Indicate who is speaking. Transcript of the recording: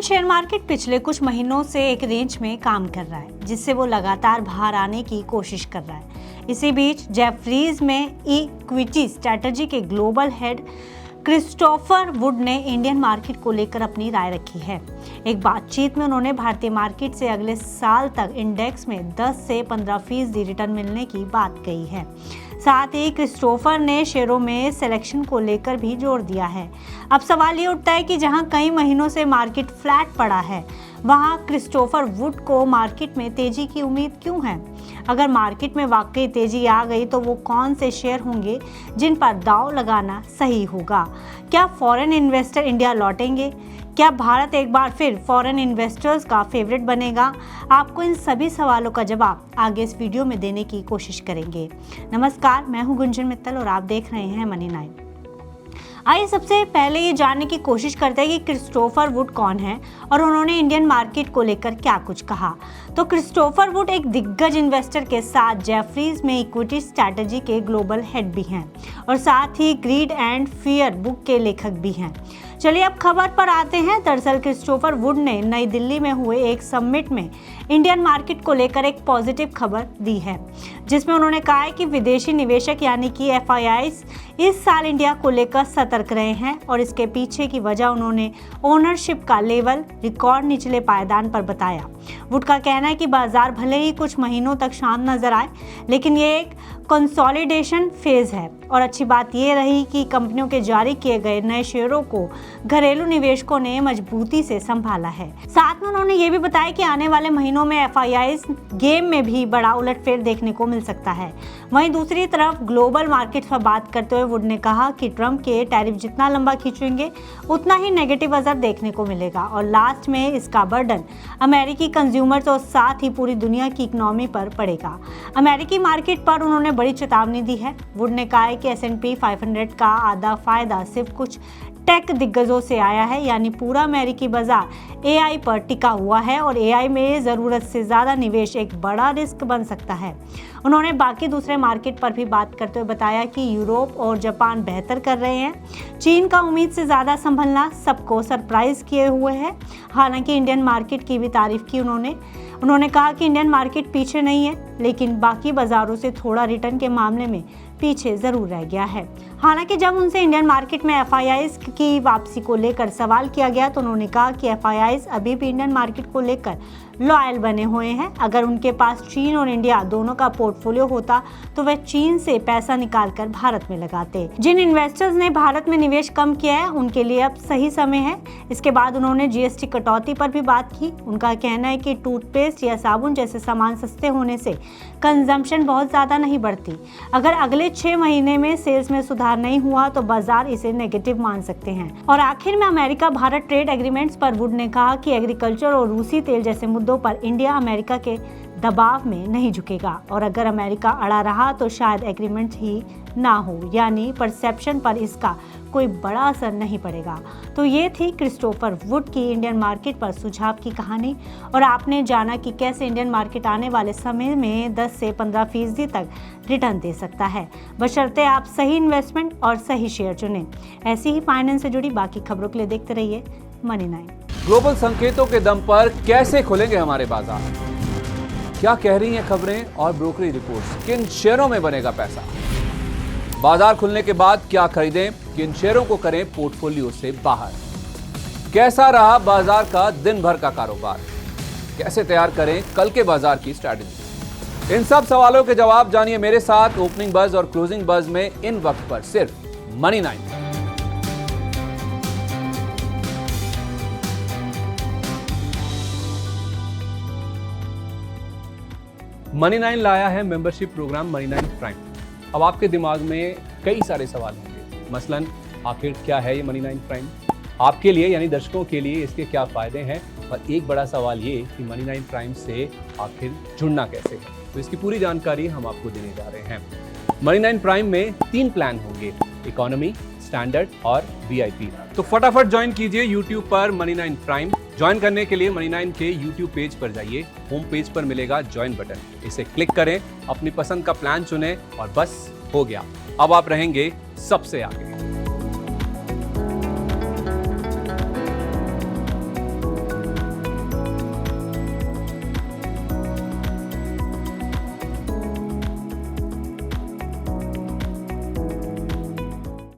Speaker 1: Share market पिछले कुछ महीनों से एक रेंज में काम कर रहा है, जिससे वो लगातार बाहर आने की कोशिश कर रहा है। इसी बीच जेफरीज में इक्विटी स्ट्रैटेजी के ग्लोबल हेड क्रिस्टोफर वुड ने इंडियन मार्केट को लेकर अपनी राय रखी है। एक बातचीत में उन्होंने भारतीय मार्केट से अगले साल तक इंडेक्स में 10 से 15% रिटर्न मिलने की बात कही है। साथ ही क्रिस्टोफर ने शेयरों में सिलेक्शन को लेकर भी जोर दिया है। अब सवाल ये उठता है कि जहां कई महीनों से मार्केट फ्लैट पड़ा है, वहां क्रिस्टोफर वुड को मार्केट में तेजी की उम्मीद क्यों है? अगर मार्केट में वाकई तेजी आ गई तो वो कौन से शेयर होंगे जिन पर दांव लगाना सही होगा? क्या फॉरेन इन्वेस्टर इंडिया लौटेंगे? क्या भारत एक बार फिर फॉरेन इन्वेस्टर्स का फेवरेट बनेगा? आपको इन सभी सवालों का जवाब आगे इस वीडियो में देने की कोशिश करेंगे। नमस्कार, मैं हूं गुंजन मित्तल और आप देख रहे हैं मनी 9। आइए सबसे पहले ये जानने की कोशिश करते हैं कि क्रिस्टोफर वुड कौन है और उन्होंने इंडियन मार्केट को लेकर क्या कुछ कहा। तो क्रिस्टोफर वुड एक दिग्गज इन्वेस्टर के साथ जेफरीज में इक्विटी स्ट्रैटेजी के ग्लोबल हेड भी हैं और साथ ही ग्रीड एंड फियर बुक के लेखक भी हैं। चलिए अब खबर पर आते हैं। दरअसल क्रिस्टोफर वुड ने नई दिल्ली में हुए एक समिट में इंडियन मार्केट को लेकर एक पॉजिटिव खबर दी है, जिसमें उन्होंने कहा है कि विदेशी निवेशक यानी कि FIIs इस साल इंडिया को लेकर सतर्क रहे हैं और इसके पीछे की वजह उन्होंने ओनरशिप का लेवल रिकॉर्ड निचले पायदान पर बताया। वुड का कहना है कि बाजार भले ही कुछ महीनों तक शांत नजर आए, लेकिन ये एक कंसोलिडेशन फेज है और अच्छी बात ये रही कि कंपनियों के जारी किए गए नए शेयरों को घरेलू निवेशकों ने मजबूती से संभाला है। साथ में उन्होंने ये भी बताया कि आने वाले महीनों में FIIs गेम में भी बड़ा उलटफेर देखने को मिल सकता है। वहीं दूसरी तरफ ग्लोबल मार्केट पर बात करते हुए वुड ने कहा कि ट्रंप के टैरिफ जितना लंबा खींचेंगे उतना ही नेगेटिव असर देखने को मिलेगा और लास्ट में इसका बर्डन अमेरिकी कंज्यूमर्स और साथ ही पूरी दुनिया की इकोनॉमी पर पड़ेगा। अमेरिकी मार्केट पर उन्होंने बड़ी चेतावनी दी है। वुड ने कहा है कि S&P 500 का आधा फायदा सिर्फ कुछ टेक दिग्गजों से आया है, यानी पूरा अमेरिकी बाजार AI पर टिका हुआ है और AI में ज़रूरत से ज़्यादा निवेश एक बड़ा रिस्क बन सकता है। उन्होंने बाकी दूसरे मार्केट पर भी बात करते हुए बताया कि यूरोप और जापान बेहतर कर रहे हैं। चीन का उम्मीद से ज़्यादा संभलना सबको सरप्राइज किए हुए है। हालांकि इंडियन मार्केट की भी तारीफ की उन्होंने कहा कि इंडियन मार्केट पीछे नहीं है, लेकिन बाकी बाजारों से थोड़ा रिटर्न के मामले में पीछे जरूर रह गया है। हालांकि जब उनसे इंडियन मार्केट में FIIs की वापसी को लेकर सवाल किया गया तो उन्होंने कहा कि FIIs अभी भी इंडियन मार्केट को लेकर लॉयल बने हुए हैं। अगर उनके पास चीन और इंडिया दोनों का पोर्टफोलियो होता तो वे चीन से पैसा निकालकर भारत में लगाते। जिन इन्वेस्टर्स ने भारत में निवेश कम किया है उनके लिए अब सही समय है। इसके बाद उन्होंने GST कटौती पर भी बात की। उनका कहना है कि टूथपेस्ट या साबुन जैसे सामान सस्ते होने से कंजम्पशन बहुत ज्यादा नहीं बढ़ती। अगर अगले 6 महीने में सेल्स में सुधार नहीं हुआ तो बाजार इसे नेगेटिव मान सकते हैं। और आखिर में अमेरिका भारत ट्रेड एग्रीमेंट्स पर वुड ने कहा कि एग्रीकल्चर और रूसी तेल जैसे मुद्दों पर इंडिया अमेरिका के दबाव में नहीं झुकेगा और अगर अमेरिका अड़ा रहा तो शायद एग्रीमेंट ही ना हो, यानी परसेप्शन पर इसका कोई बड़ा असर नहीं पड़ेगा। तो ये थी क्रिस्टोफर वुड की इंडियन मार्केट पर सुझाव की कहानी और आपने जाना कि कैसे इंडियन मार्केट आने वाले समय में 10 से 15% तक रिटर्न दे सकता है, बशर्ते आप सही इन्वेस्टमेंट और सही शेयर चुनें। ऐसी ही फाइनेंस से जुड़ी बाकी खबरों के लिए देखते रहिए मनी 9।
Speaker 2: ग्लोबल संकेतों के दम पर कैसे खुलेंगे हमारे बाजार? क्या कह रही हैं खबरें और ब्रोकरी रिपोर्ट्स? किन शेयरों में बनेगा पैसा? बाजार खुलने के बाद क्या खरीदें? किन शेयरों को करें पोर्टफोलियो से बाहर? कैसा रहा बाजार का दिन भर का कारोबार? कैसे तैयार करें कल के बाजार की स्ट्रैटेजी? इन सब सवालों के जवाब जानिए मेरे साथ ओपनिंग बज और क्लोजिंग बज में इन वक्त पर सिर्फ मनी 9। मनी 9 लाया है मेंबरशिप प्रोग्राम मनी 9 प्राइम। अब आपके दिमाग में कई सारे सवाल होंगे, मसलन आखिर क्या है ये मनी 9 प्राइम? आपके लिए यानी दर्शकों के लिए इसके क्या फायदे हैं? और एक बड़ा सवाल ये कि मनी 9 प्राइम से आखिर जुड़ना कैसे है? तो इसकी पूरी जानकारी हम आपको देने जा रहे हैं। मनी 9 प्राइम में 3 प्लान होंगे, इकोनॉमी, स्टैंडर्ड और VIP। तो फटाफट ज्वाइन कीजिए YouTube पर मनी 9 प्राइम। ज्वाइन करने के लिए मनी 9 के YouTube पेज पर जाइए। होम पेज पर मिलेगा ज्वाइन बटन, इसे क्लिक करें, अपनी पसंद का प्लान चुनें और बस हो गया, अब आप रहेंगे सबसे आगे।